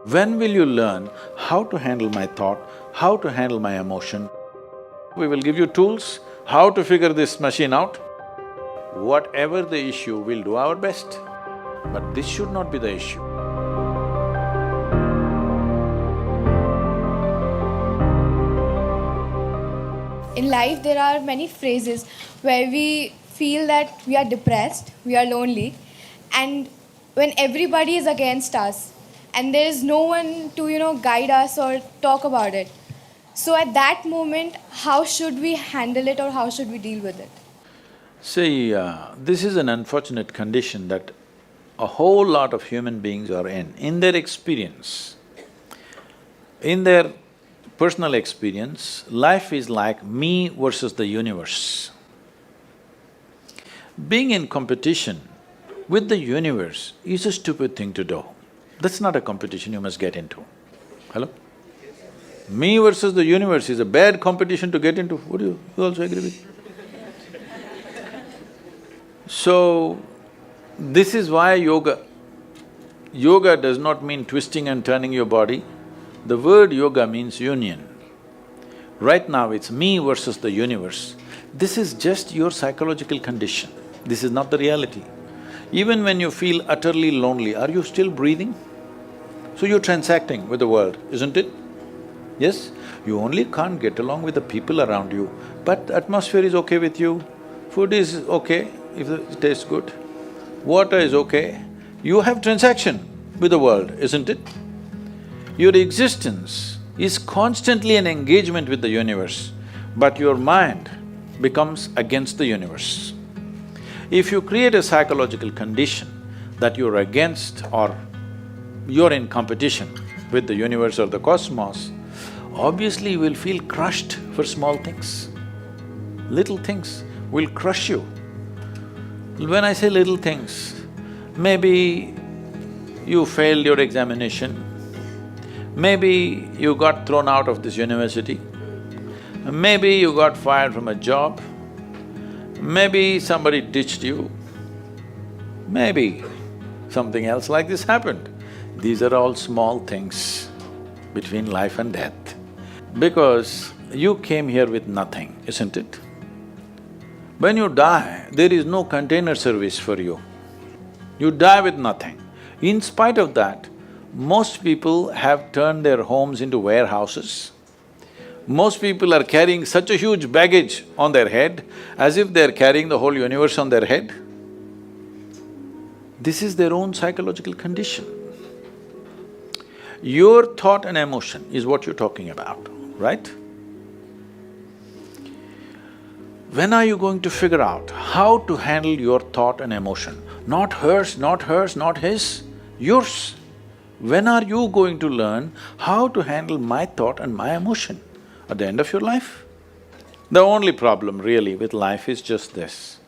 When will you learn how to handle my thought, how to handle my emotion? We will give you tools, how to figure this machine out. Whatever the issue, we'll do our best. But this should not be the issue. In life, there are many phrases where we feel that we are depressed, we are lonely, and when everybody is against us and there is no one to, guide us or talk about it. So at that moment, how should we handle it or how should we deal with it? See, this is an unfortunate condition that a whole lot of human beings are in their experience. In their personal experience, life is like me versus the universe. Being in competition with the universe is a stupid thing to do. That's not a competition you must get into. Hello? Me versus the universe is a bad competition to get into. Would you also agree with me? So, this is why yoga. Yoga does not mean twisting and turning your body. The word yoga means union. Right now it's me versus the universe. This is just your psychological condition. This is not the reality. Even when you feel utterly lonely, are you still breathing? So you're transacting with the world, isn't it? Yes? You only can't get along with the people around you, but the atmosphere is okay with you, food is okay if it tastes good, water is okay. You have transaction with the world, isn't it? Your existence is constantly an engagement with the universe, but your mind becomes against the universe. If you create a psychological condition that you're against or you're in competition with the universe or the cosmos, obviously you will feel crushed for small things. Little things will crush you. When I say little things, maybe you failed your examination, maybe you got thrown out of this university, maybe you got fired from a job, maybe somebody ditched you, maybe something else like this happened. These are all small things between life and death. Because you came here with nothing, isn't it? When you die, there is no container service for you. You die with nothing. In spite of that, most people have turned their homes into warehouses. Most people are carrying such a huge baggage on their head, as if they're carrying the whole universe on their head. This is their own psychological condition. Your thought and emotion is what you're talking about, right? When are you going to figure out how to handle your thought and emotion? Not hers, not hers, not his, yours. When are you going to learn how to handle my thought and my emotion? At the end of your life? The only problem really with life is just this.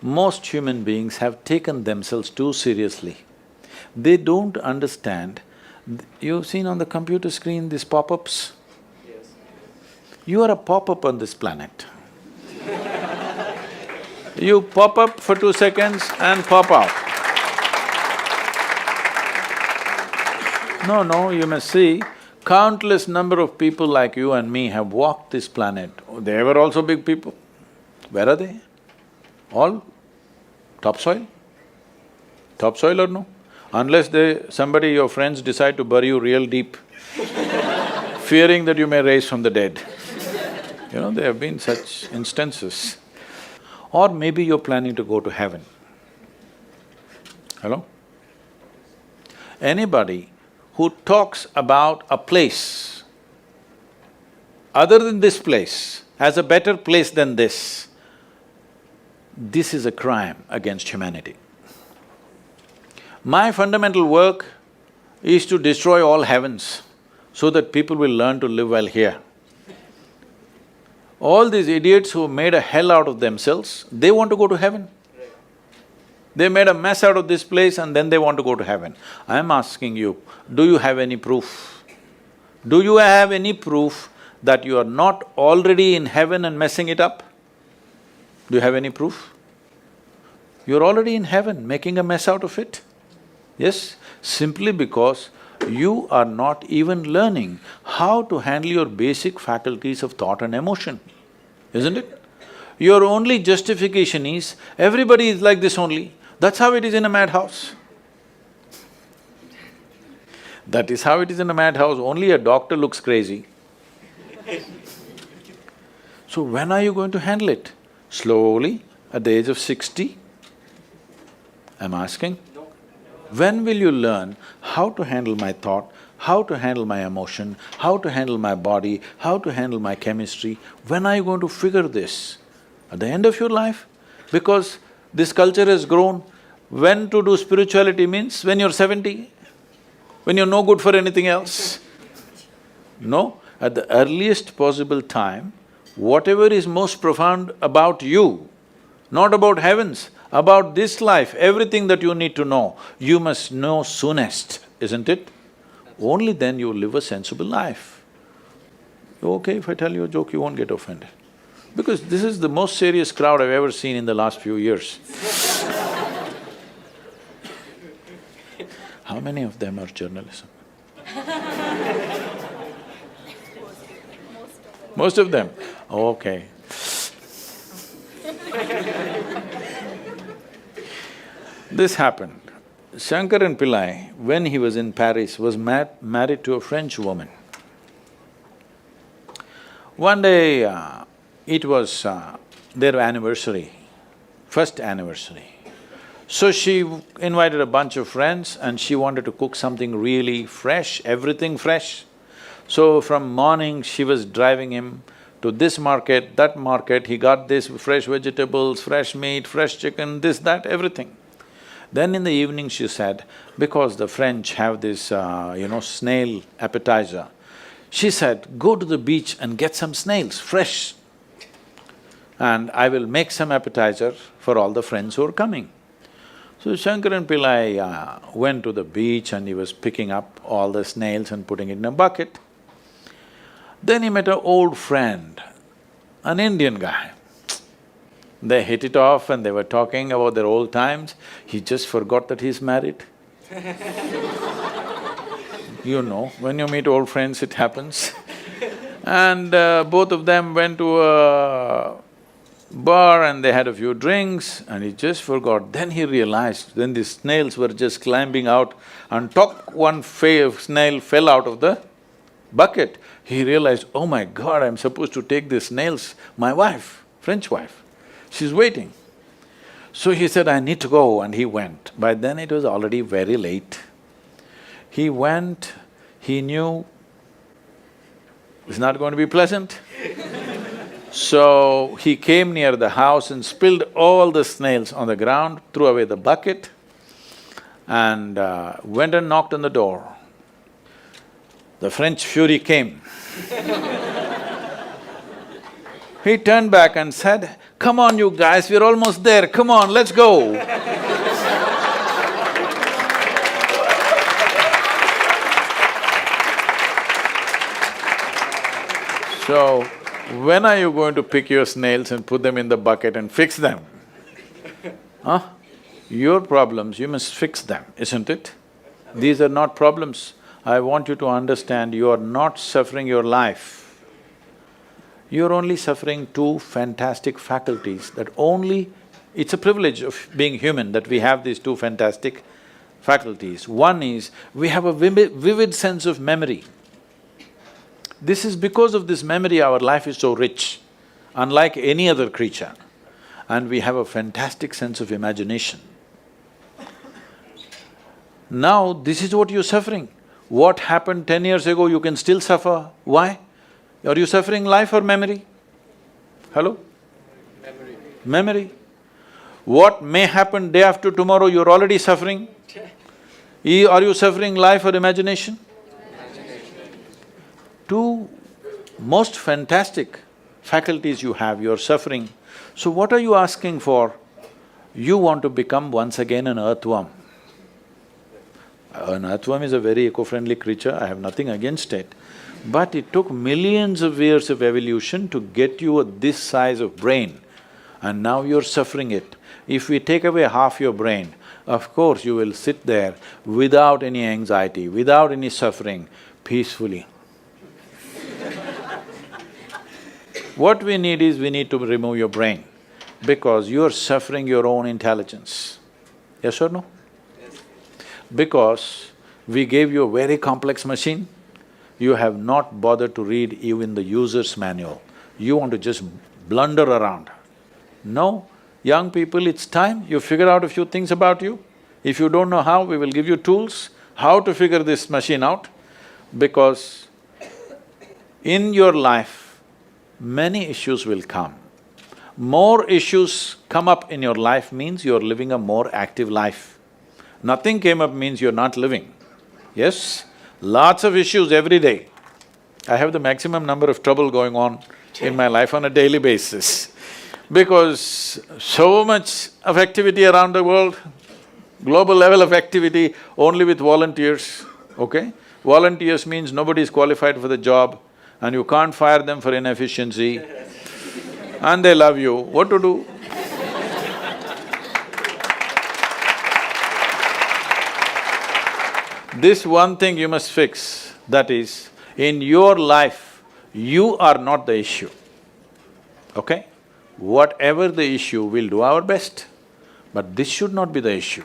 Most human beings have taken themselves too seriously. They don't understand. You've seen on the computer screen these pop-ups? Yes. You are a pop-up on this planet. You pop up for 2 seconds and pop out. No, you must see, countless number of people like you and me have walked this planet. They were also big people. Where are they? All topsoil? Topsoil or no? Unless somebody, your friends decide to bury you real deep, fearing that you may rise from the dead. There have been such instances. Or maybe you're planning to go to heaven. Hello? Anybody who talks about a place other than this place as a better place than this is a crime against humanity. My fundamental work is to destroy all heavens so that people will learn to live well here. All these idiots who made a hell out of themselves, they want to go to heaven. They made a mess out of this place and then they want to go to heaven. I'm asking you, do you have any proof? Do you have any proof that you are not already in heaven and messing it up? Do you have any proof? You're already in heaven, making a mess out of it. Yes, simply because you are not even learning how to handle your basic faculties of thought and emotion, isn't it? Your only justification is, everybody is like this only. That's how it is in a madhouse. That is how it is in a madhouse, only a doctor looks crazy. So when are you going to handle it? Slowly, at the age of 60? I'm asking. When will you learn how to handle my thought, how to handle my emotion, how to handle my body, how to handle my chemistry? When are you going to figure this? At the end of your life? Because this culture has grown, when to do spirituality means when you're 70, when you're no good for anything else. No, at the earliest possible time, whatever is most profound about you, not about heavens, about this life, everything that you need to know, you must know soonest, isn't it? Only then you will live a sensible life. Okay, if I tell you a joke, you won't get offended. Because this is the most serious crowd I've ever seen in the last few years. How many of them are journalism? Most of them? Okay. This happened. Shankaran Pillai, when he was in Paris, was married to a French woman. One day, it was their anniversary, first anniversary. So she invited a bunch of friends and she wanted to cook something really fresh, everything fresh. So from morning, she was driving him to this market, that market, he got this fresh vegetables, fresh meat, fresh chicken, this, that, everything. Then in the evening she said, because the French have this, snail appetizer, she said, go to the beach and get some snails, fresh, and I will make some appetizer for all the friends who are coming. So Shankaran Pillai went to the beach and he was picking up all the snails and putting it in a bucket. Then he met an old friend, an Indian guy. They hit it off and they were talking about their old times. He just forgot that he's married. You know, when you meet old friends, it happens. And both of them went to a bar and they had a few drinks and he just forgot. Then he realized, then the snails were just climbing out and one snail fell out of the bucket. He realized, oh my God, I'm supposed to take these snails, my wife, French wife, she's waiting. So he said, I need to go, and he went. By then it was already very late. He went, he knew it's not going to be pleasant. So he came near the house and spilled all the snails on the ground, threw away the bucket and went and knocked on the door. The French fury came. He turned back and said, come on you guys, we're almost there, come on, let's go. So, when are you going to pick your snails and put them in the bucket and fix them? Huh? Your problems, you must fix them, isn't it? These are not problems. I want you to understand, you are not suffering your life. You're only suffering two fantastic faculties that only… It's a privilege of being human that we have these two fantastic faculties. One is, we have a vivid sense of memory. This is because of this memory our life is so rich, unlike any other creature. And we have a fantastic sense of imagination. Now, this is what you're suffering. What happened 10 years ago, you can still suffer. Why? Are you suffering life or memory? Hello? Memory. Memory. What may happen day after tomorrow, you're already suffering. Are you suffering life or imagination? Two most fantastic faculties you have, you're suffering. So what are you asking for? You want to become once again an earthworm. An earthworm is a very eco-friendly creature, I have nothing against it. But it took millions of years of evolution to get you this size of brain, and now you're suffering it. If we take away half your brain, of course you will sit there without any anxiety, without any suffering, peacefully. What we need is, we need to remove your brain, because you are suffering your own intelligence. Yes or no? Because we gave you a very complex machine, you have not bothered to read even the user's manual. You want to just blunder around. No, young people, it's time you figure out a few things about you. If you don't know how, we will give you tools, how to figure this machine out, because in your life, many issues will come. More issues come up in your life means you're living a more active life. Nothing came up means you're not living. Yes? Lots of issues every day. I have the maximum number of trouble going on in my life on a daily basis, because so much of activity around the world, global level of activity only with volunteers, okay? Volunteers means nobody is qualified for the job and you can't fire them for inefficiency and they love you, what to do? This one thing you must fix, that is, in your life, you are not the issue, okay? Whatever the issue, we'll do our best, but this should not be the issue.